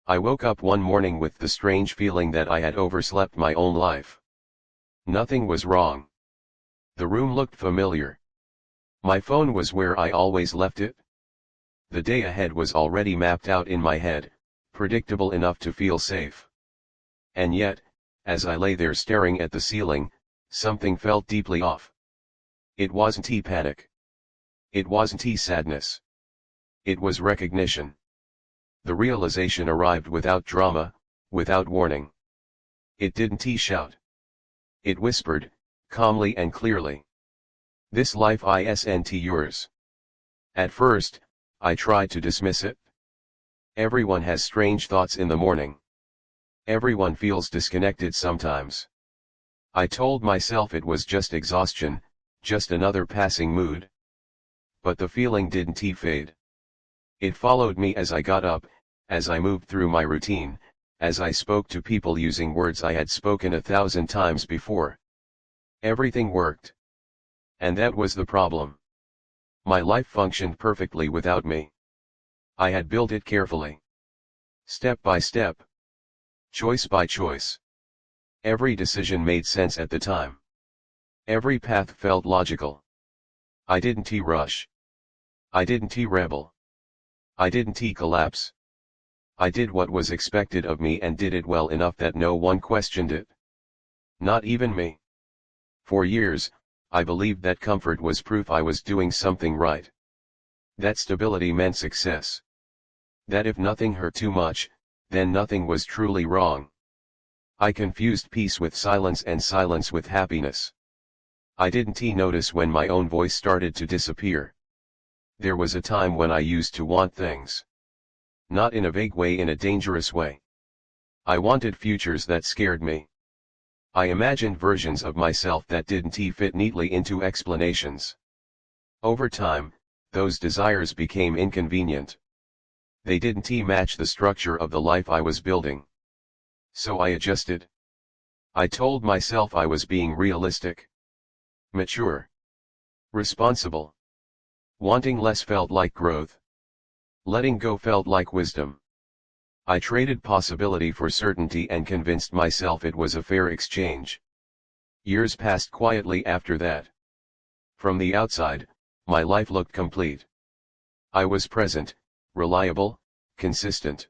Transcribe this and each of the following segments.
I woke up one morning with the strange feeling that I had overslept my own life. Nothing was wrong. The room looked familiar. My phone was where I always left it. The day ahead was already mapped out in my head, predictable enough to feel safe. And yet, as I lay there staring at the ceiling, something felt deeply off. It wasn't panic. It wasn't sadness. It was recognition. The realization arrived without drama, without warning. It didn't shout. It whispered, calmly and clearly. This life isn't yours. At first, I tried to dismiss it. Everyone has strange thoughts in the morning. Everyone feels disconnected sometimes. I told myself it was just exhaustion, just another passing mood. But the feeling didn't fade. It followed me as I got up, as I moved through my routine, as I spoke to people using words I had spoken 1,000 times before. Everything worked. And that was the problem. My life functioned perfectly without me. I had built it carefully. Step by step. Choice by choice. Every decision made sense at the time. Every path felt logical. I didn't rush. I didn't rebel. I didn't collapse. I did what was expected of me and did it well enough that no one questioned it. Not even me. For years, I believed that comfort was proof I was doing something right. That stability meant success. That if nothing hurt too much, then nothing was truly wrong. I confused peace with silence and silence with happiness. I didn't notice when my own voice started to disappear. There was a time when I used to want things. Not in a vague way, in a dangerous way. I wanted futures that scared me. I imagined versions of myself that didn't fit neatly into explanations. Over time, those desires became inconvenient. They didn't match the structure of the life I was building. So I adjusted. I told myself I was being realistic. Mature. Responsible. Wanting less felt like growth. Letting go felt like wisdom. I traded possibility for certainty and convinced myself it was a fair exchange. Years passed quietly after that. From the outside, my life looked complete. I was present, reliable, consistent.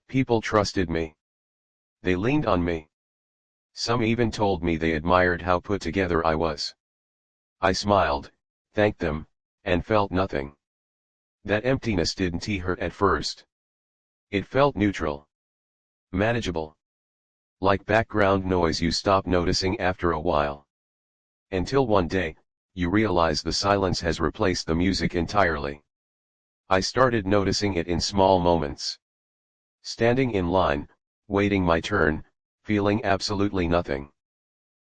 People trusted me. They leaned on me. Some even told me they admired how put together I was. I smiled, thanked them, and felt nothing. That emptiness didn't hurt at first. It felt neutral. Manageable. Like background noise you stop noticing after a while. Until one day, you realize the silence has replaced the music entirely. I started noticing it in small moments. Standing in line, waiting my turn, feeling absolutely nothing.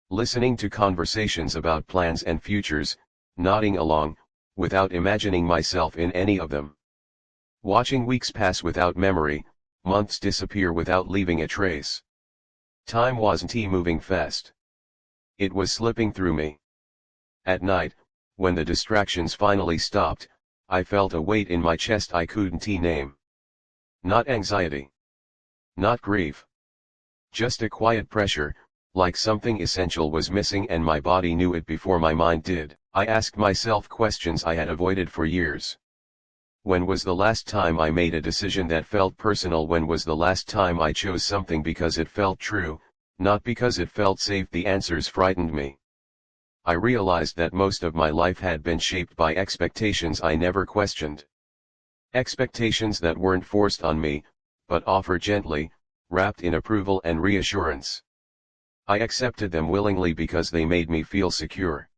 Listening to conversations about plans and futures, nodding along, without imagining myself in any of them. Watching weeks pass without memory, months disappear without leaving a trace. Time wasn't moving fast. It was slipping through me. At night, when the distractions finally stopped, I felt a weight in my chest I couldn't name. Not anxiety. Not grief. Just a quiet pressure, like something essential was missing and my body knew it before my mind did. I asked myself questions I had avoided for years. When was the last time I made a decision that felt personal? When was the last time I chose something because it felt true, not because it felt safe? The answers frightened me. I realized that most of my life had been shaped by expectations I never questioned. Expectations that weren't forced on me, but offered gently, wrapped in approval and reassurance. I accepted them willingly because they made me feel secure.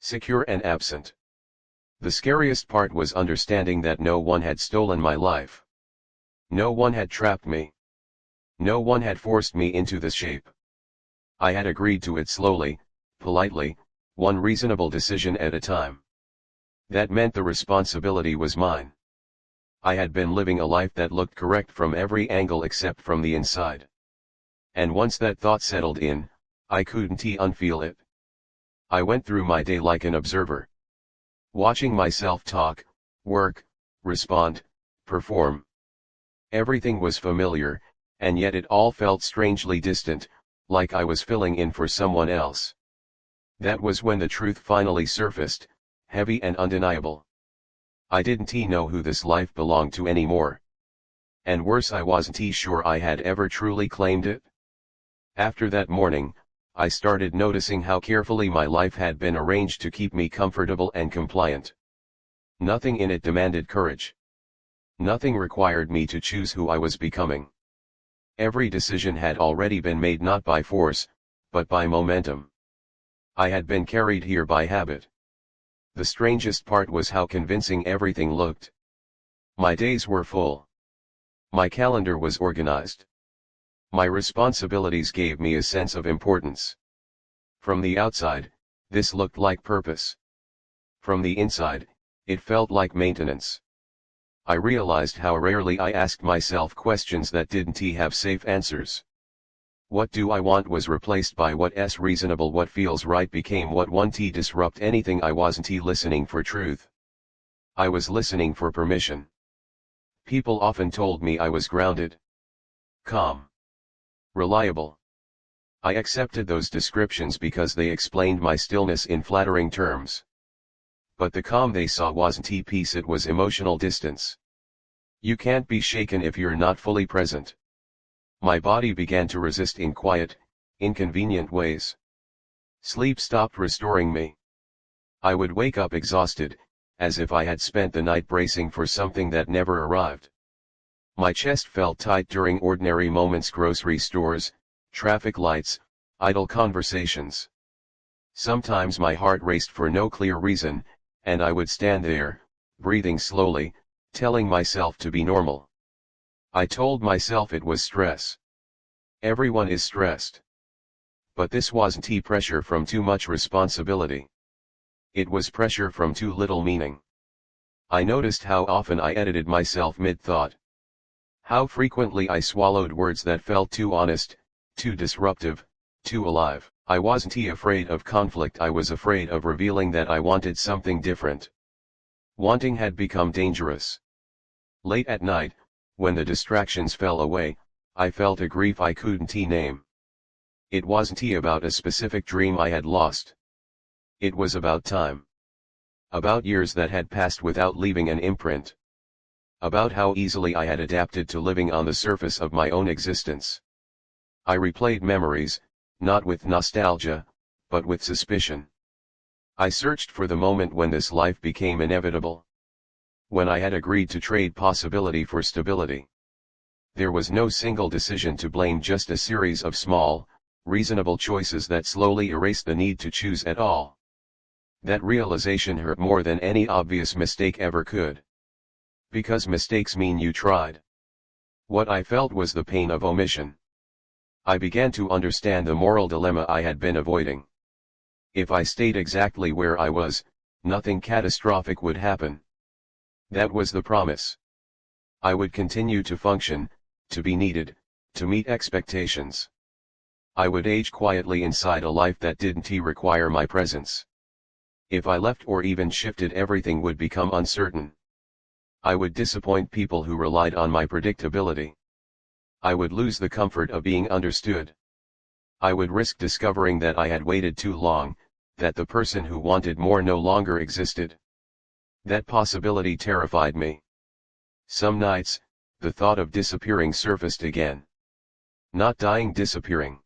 Secure and absent. The scariest part was understanding that no one had stolen my life. No one had trapped me. No one had forced me into this shape. I had agreed to it slowly, politely, one reasonable decision at a time. That meant the responsibility was mine. I had been living a life that looked correct from every angle except from the inside. And once that thought settled in, I couldn't unfeel it. I went through my day like an observer. Watching myself talk, work, respond, perform. Everything was familiar, and yet it all felt strangely distant, like I was filling in for someone else. That was when the truth finally surfaced, heavy and undeniable. I didn't know who this life belonged to anymore. And worse, I wasn't sure I had ever truly claimed it. After that morning, I started noticing how carefully my life had been arranged to keep me comfortable and compliant. Nothing in it demanded courage. Nothing required me to choose who I was becoming. Every decision had already been made not by force, but by momentum. I had been carried here by habit. The strangest part was how convincing everything looked. My days were full. My calendar was organized. My responsibilities gave me a sense of importance. From the outside, this looked like purpose. From the inside, it felt like maintenance. I realized how rarely I asked myself questions that didn't have safe answers. What do I want was replaced by what's reasonable. What feels right became what won't disrupt anything. I wasn't listening for truth. I was listening for permission. People often told me I was grounded, calm, reliable. I accepted those descriptions because they explained my stillness in flattering terms. But the calm they saw wasn't peace, it was emotional distance. You can't be shaken if you're not fully present. My body began to resist in quiet, inconvenient ways. Sleep stopped restoring me. I would wake up exhausted, as if I had spent the night bracing for something that never arrived. My chest felt tight during ordinary moments: grocery stores, traffic lights, idle conversations. Sometimes my heart raced for no clear reason, and I would stand there, breathing slowly, telling myself to be normal. I told myself it was stress. Everyone is stressed. But this wasn't pressure from too much responsibility. It was pressure from too little meaning. I noticed how often I edited myself mid-thought. How frequently I swallowed words that felt too honest, too disruptive, too alive. I wasn't afraid of conflict, I was afraid of revealing that I wanted something different. Wanting had become dangerous. Late at night, when the distractions fell away, I felt a grief I couldn't name. It wasn't about a specific dream I had lost. It was about time. About years that had passed without leaving an imprint. About how easily I had adapted to living on the surface of my own existence. I replayed memories, not with nostalgia, but with suspicion. I searched for the moment when this life became inevitable. When I had agreed to trade possibility for stability. There was no single decision to blame, just a series of small, reasonable choices that slowly erased the need to choose at all. That realization hurt more than any obvious mistake ever could. Because mistakes mean you tried. What I felt was the pain of omission. I began to understand the moral dilemma I had been avoiding. If I stayed exactly where I was, nothing catastrophic would happen. That was the promise. I would continue to function, to be needed, to meet expectations. I would age quietly inside a life that didn't require my presence. If I left or even shifted, everything would become uncertain. I would disappoint people who relied on my predictability. I would lose the comfort of being understood. I would risk discovering that I had waited too long, that the person who wanted more no longer existed. That possibility terrified me. Some nights, the thought of disappearing surfaced again. Not dying, disappearing.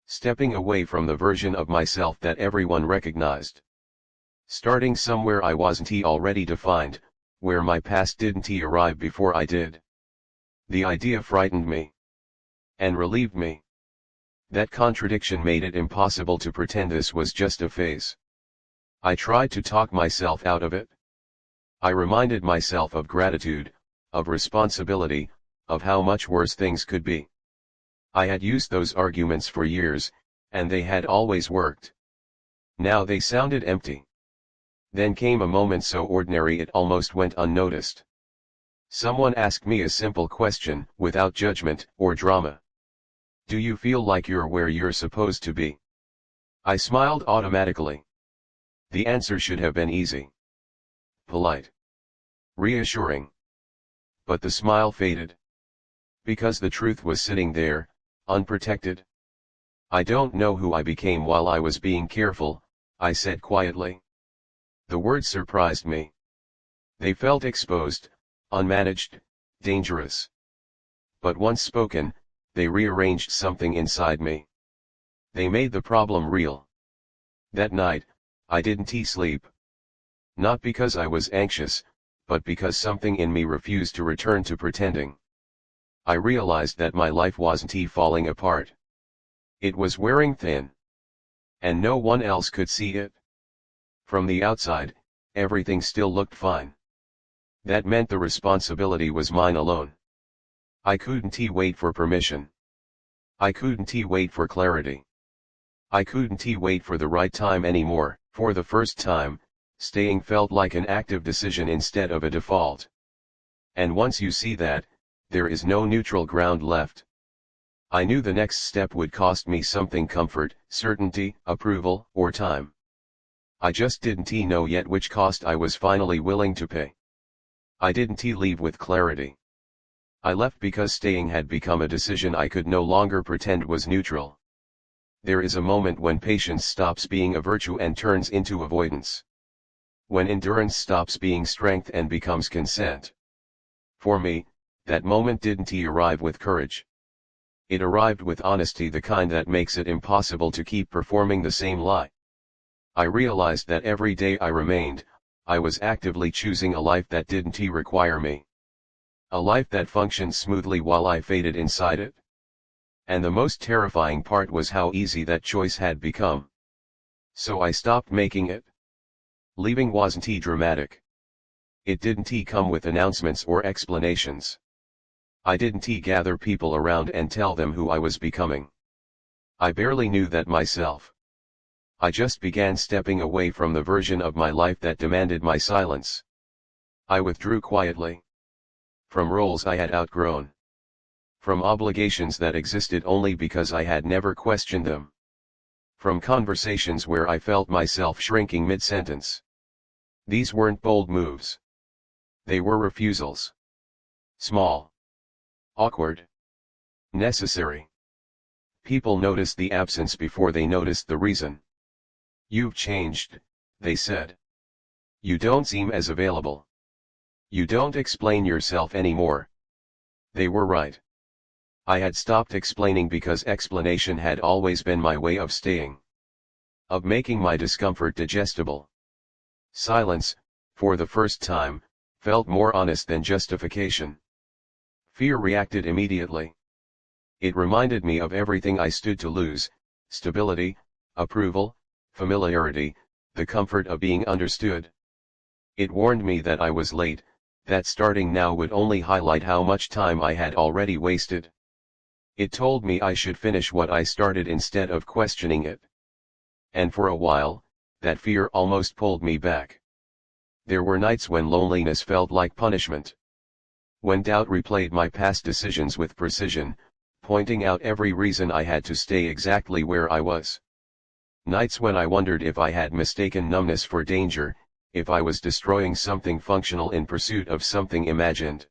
Stepping away from the version of myself that everyone recognized. Starting somewhere I wasn't already defined, where my past didn't arrive before I did. The idea frightened me. And relieved me. That contradiction made it impossible to pretend this was just a phase. I tried to talk myself out of it. I reminded myself of gratitude, of responsibility, of how much worse things could be. I had used those arguments for years, and they had always worked. Now they sounded empty. Then came a moment so ordinary it almost went unnoticed. Someone asked me a simple question, without judgment or drama. Do you feel like you're where you're supposed to be? I smiled automatically. The answer should have been easy. Polite. Reassuring. But the smile faded. Because the truth was sitting there, unprotected. I don't know who I became while I was being careful, I said quietly. The words surprised me. They felt exposed, unmanaged, dangerous. But once spoken, they rearranged something inside me. They made the problem real. That night, I didn't sleep. Not because I was anxious, but because something in me refused to return to pretending. I realized that my life wasn't falling apart. It was wearing thin. And no one else could see it. From the outside, everything still looked fine. That meant the responsibility was mine alone. I couldn't wait for permission. I couldn't wait for clarity. I couldn't wait for the right time anymore. For the first time, staying felt like an active decision instead of a default. And once you see that, there is no neutral ground left. I knew the next step would cost me something: comfort, certainty, approval, or time. I just didn't know yet which cost I was finally willing to pay. I didn't leave with clarity. I left because staying had become a decision I could no longer pretend was neutral. There is a moment when patience stops being a virtue and turns into avoidance. When endurance stops being strength and becomes consent. For me, that moment didn't arrive with courage. It arrived with honesty, the kind that makes it impossible to keep performing the same lie. I realized that every day I remained, I was actively choosing a life that didn't require me. A life that functioned smoothly while I faded inside it. And the most terrifying part was how easy that choice had become. So I stopped making it. Leaving wasn't dramatic. It didn't come with announcements or explanations. I didn't gather people around and tell them who I was becoming. I barely knew that myself. I just began stepping away from the version of my life that demanded my silence. I withdrew quietly. From roles I had outgrown. From obligations that existed only because I had never questioned them. From conversations where I felt myself shrinking mid-sentence. These weren't bold moves. They were refusals. Small. Awkward. Necessary. People noticed the absence before they noticed the reason. "You've changed," they said. "You don't seem as available. You don't explain yourself anymore." They were right. I had stopped explaining because explanation had always been my way of staying. Of making my discomfort digestible. Silence, for the first time, felt more honest than justification. Fear reacted immediately. It reminded me of everything I stood to lose: stability, approval, familiarity, the comfort of being understood. It warned me that I was late, that starting now would only highlight how much time I had already wasted. It told me I should finish what I started instead of questioning it. And for a while, that fear almost pulled me back. There were nights when loneliness felt like punishment. When doubt replayed my past decisions with precision, pointing out every reason I had to stay exactly where I was. Nights when I wondered if I had mistaken numbness for danger, if I was destroying something functional in pursuit of something imagined.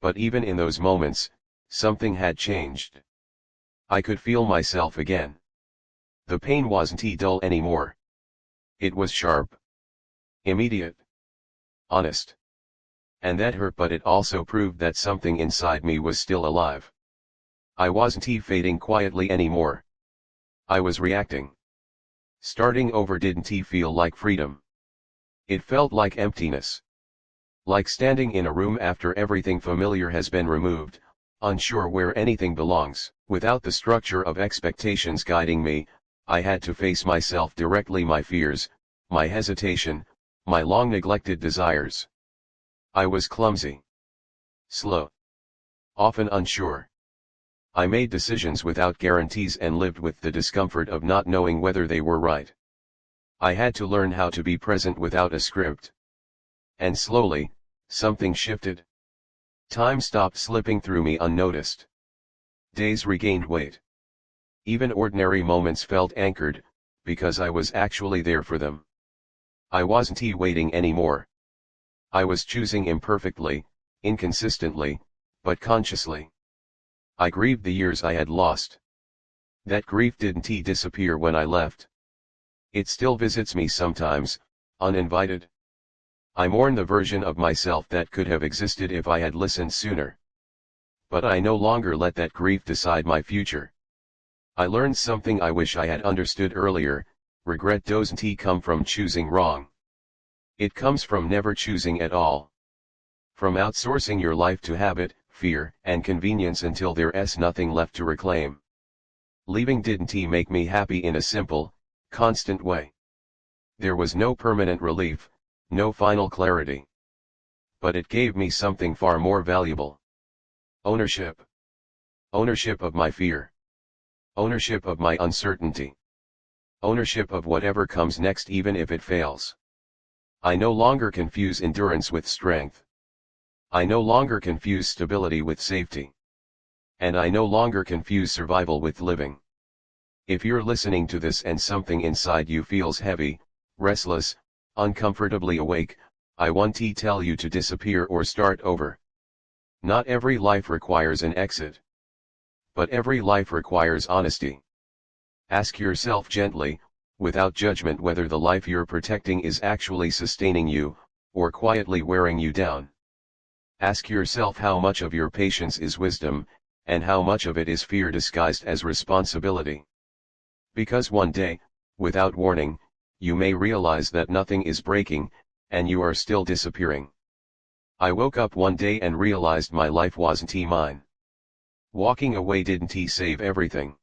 But even in those moments, something had changed. I could feel myself again. The pain wasn't dull anymore. It was sharp. Immediate. Honest. And that hurt, but it also proved that something inside me was still alive. I wasn't fading quietly anymore. I was reacting. Starting over didn't feel like freedom. It felt like emptiness. Like standing in a room after everything familiar has been removed, unsure where anything belongs. Without the structure of expectations guiding me, I had to face myself directly: my fears, my hesitation, my long neglected desires. I was clumsy. Slow. Often unsure. I made decisions without guarantees and lived with the discomfort of not knowing whether they were right. I had to learn how to be present without a script. And slowly, something shifted. Time stopped slipping through me unnoticed. Days regained weight. Even ordinary moments felt anchored, because I was actually there for them. I wasn't waiting anymore. I was choosing imperfectly, inconsistently, but consciously. I grieved the years I had lost. That grief didn't disappear when I left. It still visits me sometimes, uninvited. I mourn the version of myself that could have existed if I had listened sooner. But I no longer let that grief decide my future. I learned something I wish I had understood earlier: regret doesn't come from choosing wrong. It comes from never choosing at all. From outsourcing your life to habit, fear, and convenience until there's nothing left to reclaim. Leaving didn't make me happy in a simple, constant way. There was no permanent relief, no final clarity. But it gave me something far more valuable. Ownership. Ownership of my fear. Ownership of my uncertainty. Ownership of whatever comes next, even if it fails. I no longer confuse endurance with strength. I no longer confuse stability with safety. And I no longer confuse survival with living. If you're listening to this and something inside you feels heavy, restless, uncomfortably awake, I want to tell you to disappear or start over. Not every life requires an exit. But every life requires honesty. Ask yourself gently, without judgment, whether the life you're protecting is actually sustaining you, or quietly wearing you down. Ask yourself how much of your patience is wisdom, and how much of it is fear disguised as responsibility. Because one day, without warning, you may realize that nothing is breaking, and you are still disappearing. I woke up one day and realized my life wasn't mine. Walking away didn't save everything.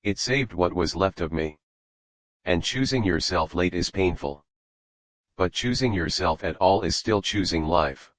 It saved what was left of me. And choosing yourself late is painful. But choosing yourself at all is still choosing life.